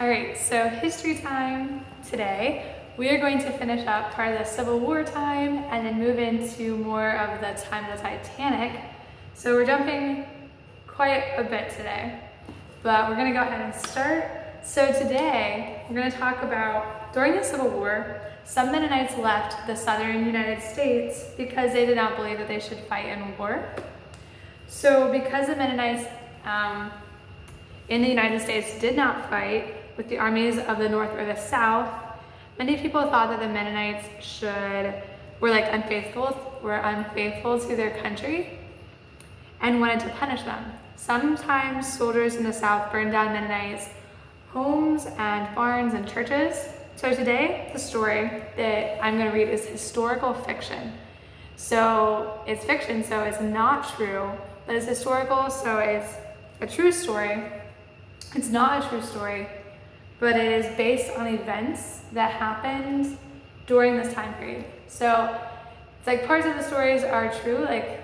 All right, so history time today. We are going to finish up part of the Civil War time and then move into more of the time of the Titanic. So we're jumping quite a bit today, but we're gonna go ahead and start. So today, we're gonna talk about, during the Civil War, some Mennonites left the southern United States because they did not believe that they should fight in war. So because the Mennonites in the United States did not fight with the armies of the North or the South, many people thought that the Mennonites were unfaithful to their country and wanted to punish them. Sometimes soldiers in the South burned down Mennonites' homes and barns and churches. So today, the story that I'm going to read is historical fiction. So it's fiction, so it's not true, but it's historical, so it's a true story. It's not a true story, but it is based on events that happened during this time period. So it's like parts of the stories are true, like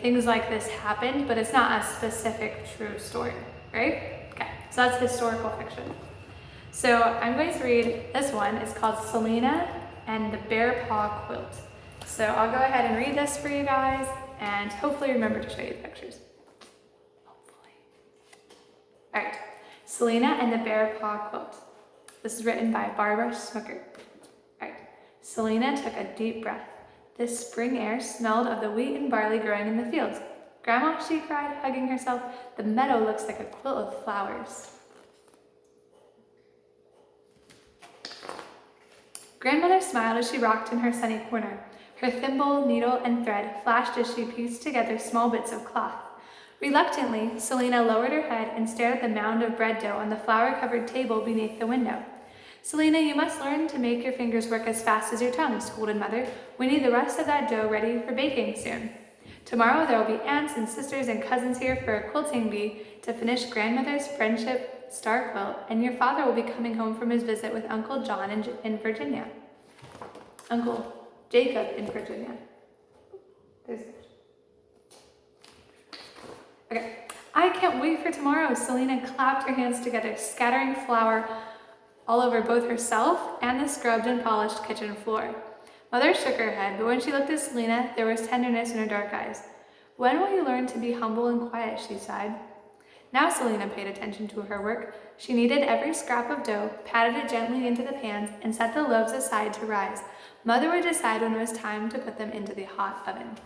things like this happened, but it's not a specific true story, right? Okay, so that's historical fiction. So I'm going to read this one. It's called Selena and the Bear Paw Quilt. So I'll go ahead and read this for you guys and hopefully remember to show you the pictures. All right, Selena and the Bear Paw Quilt. This is written by Barbara Smucker. All right, Selena took a deep breath. This spring air smelled of the wheat and barley growing in the fields. Grandma, she cried, hugging herself, the meadow looks like a quilt of flowers. Grandmother smiled as she rocked in her sunny corner. Her thimble, needle, and thread flashed as she pieced together small bits of cloth. Reluctantly, Selena lowered her head and stared at the mound of bread dough on the flour-covered table beneath the window. Selena, you must learn to make your fingers work as fast as your tongue, scolded Mother. We need the rest of that dough ready for baking soon. Tomorrow there will be aunts and sisters and cousins here for a quilting bee to finish Grandmother's Friendship Star Quilt, and your father will be coming home from his visit with Uncle John in Virginia. Uncle Jacob in Virginia. Okay, I can't wait for tomorrow. Selena clapped her hands together, scattering flour all over both herself and the scrubbed and polished kitchen floor. Mother shook her head, but when she looked at Selena, there was tenderness in her dark eyes. When will you learn to be humble and quiet, she sighed. Now Selena paid attention to her work. She kneaded every scrap of dough, patted it gently into the pans, and set the loaves aside to rise. Mother would decide when it was time to put them into the hot oven.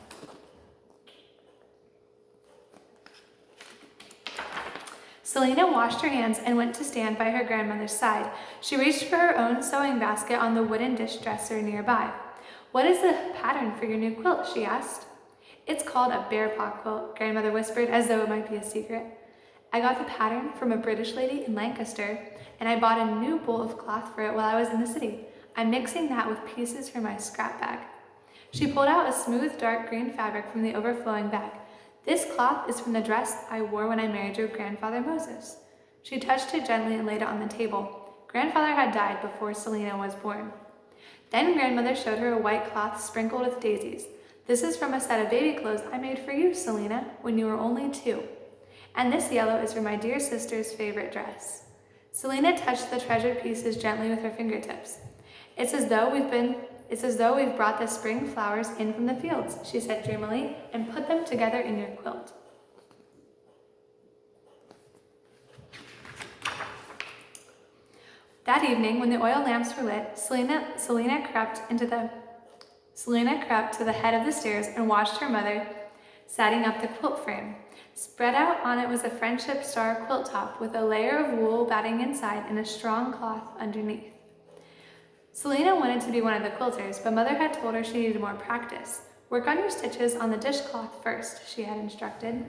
Selena washed her hands and went to stand by her grandmother's side. She reached for her own sewing basket on the wooden dish dresser nearby. What is the pattern for your new quilt? She asked. It's called a bear paw quilt, Grandmother whispered, as though it might be a secret. I got the pattern from a British lady in Lancaster, and I bought a new bowl of cloth for it while I was in the city. I'm mixing that with pieces from my scrap bag. She pulled out a smooth, dark green fabric from the overflowing bag. This cloth is from the dress I wore when I married your grandfather Moses. She touched it gently and laid it on the table. Grandfather had died before Selena was born. Then Grandmother showed her a white cloth sprinkled with daisies. This is from a set of baby clothes I made for you, Selena, when you were only 2. And this yellow is for my dear sister's favorite dress. Selena touched the treasured pieces gently with her fingertips. It's as though we've brought the spring flowers in from the fields, she said dreamily, and put them together in your quilt. That evening, when the oil lamps were lit, Selena crept to the head of the stairs and watched her mother setting up the quilt frame. Spread out on it was a Friendship Star quilt top with a layer of wool batting inside and a strong cloth underneath. Selena wanted to be one of the quilters, but Mother had told her she needed more practice. Work on your stitches on the dishcloth first, she had instructed.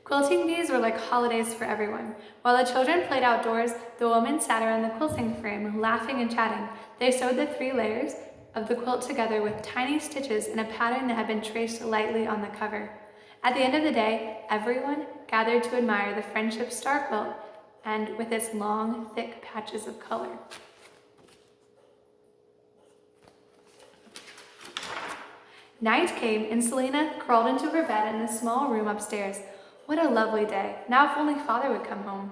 Quilting bees were like holidays for everyone. While the children played outdoors, the women sat around the quilting frame, laughing and chatting. They sewed the 3 layers of the quilt together with tiny stitches in a pattern that had been traced lightly on the cover. At the end of the day, everyone gathered to admire the Friendship Star quilt and with its long, thick patches of color. Night came, and Selena crawled into her bed in a small room upstairs. What a lovely day. Now if only Father would come home,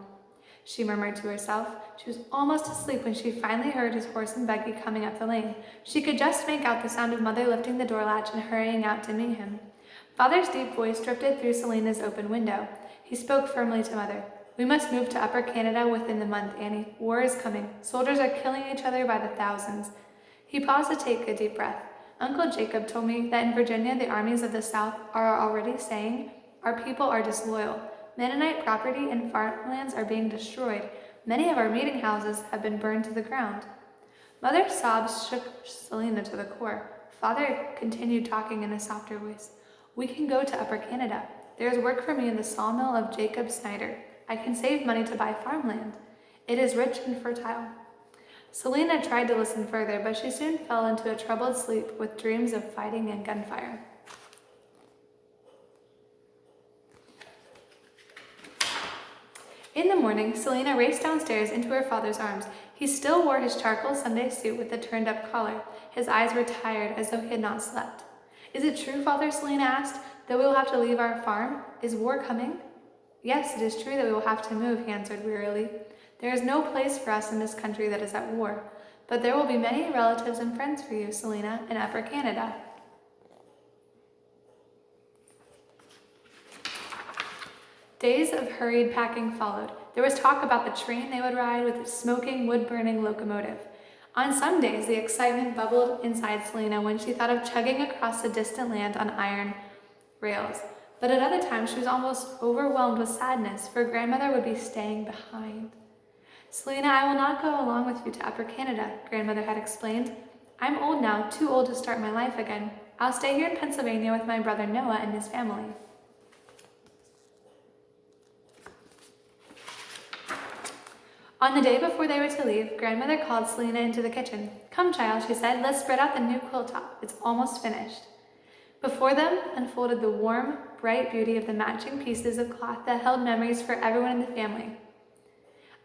she murmured to herself. She was almost asleep when she finally heard his horse and buggy coming up the lane. She could just make out the sound of Mother lifting the door latch and hurrying out to meet him. Father's deep voice drifted through Selena's open window. He spoke firmly to Mother. We must move to Upper Canada within the month, Annie. War is coming. Soldiers are killing each other by the thousands. He paused to take a deep breath. Uncle Jacob told me that in Virginia the armies of the South are already saying, our people are disloyal. Mennonite property and farmlands are being destroyed. Many of our meeting houses have been burned to the ground. Mother's sobs shook Selena to the core. Father continued talking in a softer voice. We can go to Upper Canada. There is work for me in the sawmill of Jacob Snyder. I can save money to buy farmland. It is rich and fertile. Selena tried to listen further, but she soon fell into a troubled sleep with dreams of fighting and gunfire. In the morning, Selena raced downstairs into her father's arms. He still wore his charcoal Sunday suit with the turned-up collar. His eyes were tired, as though he had not slept. Is it true, Father, Selena asked, that we will have to leave our farm? Is war coming? Yes, it is true that we will have to move, he answered wearily. There is no place for us in this country that is at war, but there will be many relatives and friends for you, Selena, in Upper Canada. Days of hurried packing followed. There was talk about the train they would ride with its smoking, wood-burning locomotive. On some days, the excitement bubbled inside Selena when she thought of chugging across the distant land on iron rails. But at other times, she was almost overwhelmed with sadness, for Grandmother would be staying behind. Selena, I will not go along with you to Upper Canada, Grandmother had explained. I'm old now, too old to start my life again. I'll stay here in Pennsylvania with my brother Noah and his family. On the day before they were to leave, Grandmother called Selena into the kitchen. Come, child, she said, let's spread out the new quilt top. It's almost finished. Before them unfolded the warm, bright beauty of the matching pieces of cloth that held memories for everyone in the family.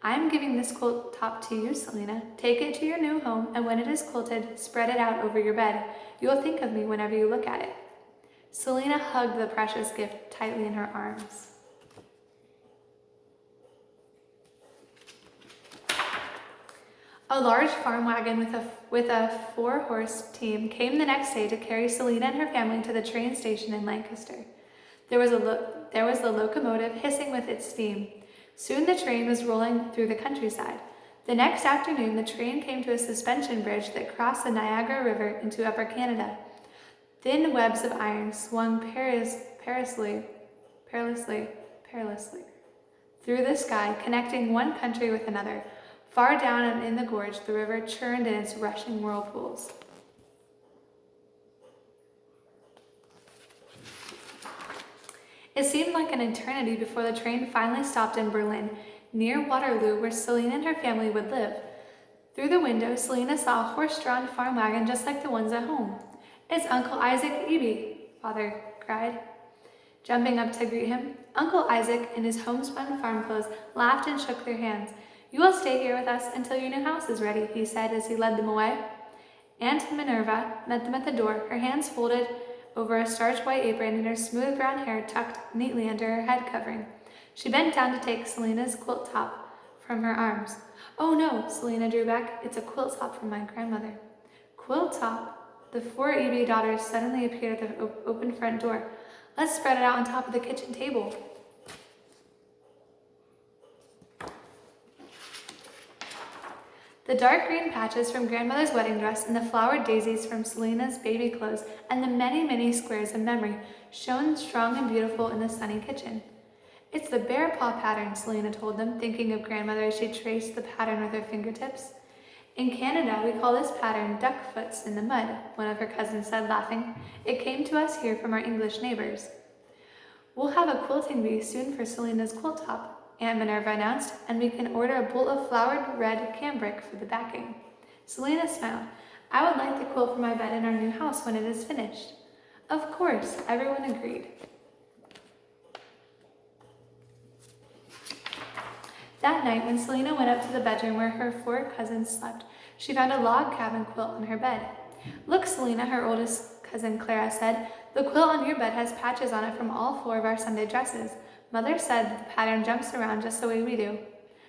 I am giving this quilt top to you, Selena. Take it to your new home, and when it is quilted, spread it out over your bed. You will think of me whenever you look at it. Selena hugged the precious gift tightly in her arms. A large farm wagon with a 4-horse team came the next day to carry Selena and her family to the train station in Lancaster. There was the locomotive hissing with its steam. Soon the train was rolling through the countryside. The next afternoon, the train came to a suspension bridge that crossed the Niagara River into Upper Canada. Thin webs of iron swung perilously through the sky, connecting one country with another. Far down and in the gorge, the river churned in its rushing whirlpools. It seemed like an eternity before the train finally stopped in Berlin, near Waterloo, where Selena and her family would live. Through the window, Selena saw a horse-drawn farm wagon just like the ones at home. It's Uncle Isaac Eby, Father cried, jumping up to greet him. Uncle Isaac, in his homespun farm clothes, laughed and shook their hands. You will stay here with us until your new house is ready, he said as he led them away. Aunt Minerva met them at the door, her hands folded over a starched white apron and her smooth brown hair tucked neatly under her head covering. She bent down to take Selena's quilt top from her arms. Oh no, Selena drew back. It's a quilt top from my grandmother. Quilt top? The 4 Eby daughters suddenly appeared at the open front door. Let's spread it out on top of the kitchen table. The dark green patches from Grandmother's wedding dress and the flowered daisies from Selena's baby clothes and the many, many squares of memory shone strong and beautiful in the sunny kitchen. It's the bear paw pattern, Selena told them, thinking of Grandmother as she traced the pattern with her fingertips. In Canada, we call this pattern duckfoots in the mud, one of her cousins said, laughing. It came to us here from our English neighbors. We'll have a quilting bee soon for Selena's quilt top, Aunt Minerva announced, and we can order a bolt of flowered red cambric for the backing. Selena smiled. I would like the quilt for my bed in our new house when it is finished. Of course, everyone agreed. That night, when Selena went up to the bedroom where her 4 cousins slept, she found a log cabin quilt on her bed. Look, Selena, her oldest Cousin Clara said. The quilt on your bed has patches on it from all 4 of our Sunday dresses. Mother said that the pattern jumps around just the way we do.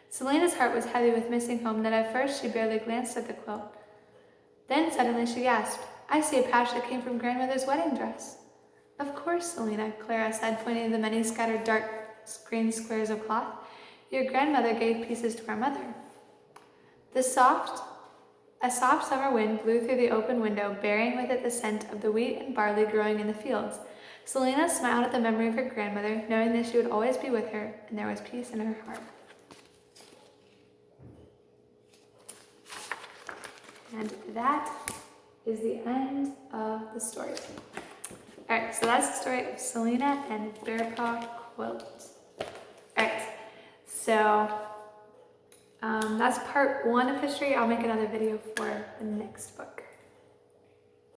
Selena's heart was heavy with missing home that at first she barely glanced at the quilt. Then suddenly she gasped, I see a patch that came from grandmother's wedding dress. Of course, Selena, Clara said, pointing to the many scattered dark green squares of cloth. Your grandmother gave pieces to our mother. A soft summer wind blew through the open window, bearing with it the scent of the wheat and barley growing in the fields. Selena smiled at the memory of her grandmother, knowing that she would always be with her, and there was peace in her heart. And that is the end of the story. Alright, so that's the story of Selena and Bearpaw Quilt. Alright, so that's part 1 of history. I'll make another video for the next book.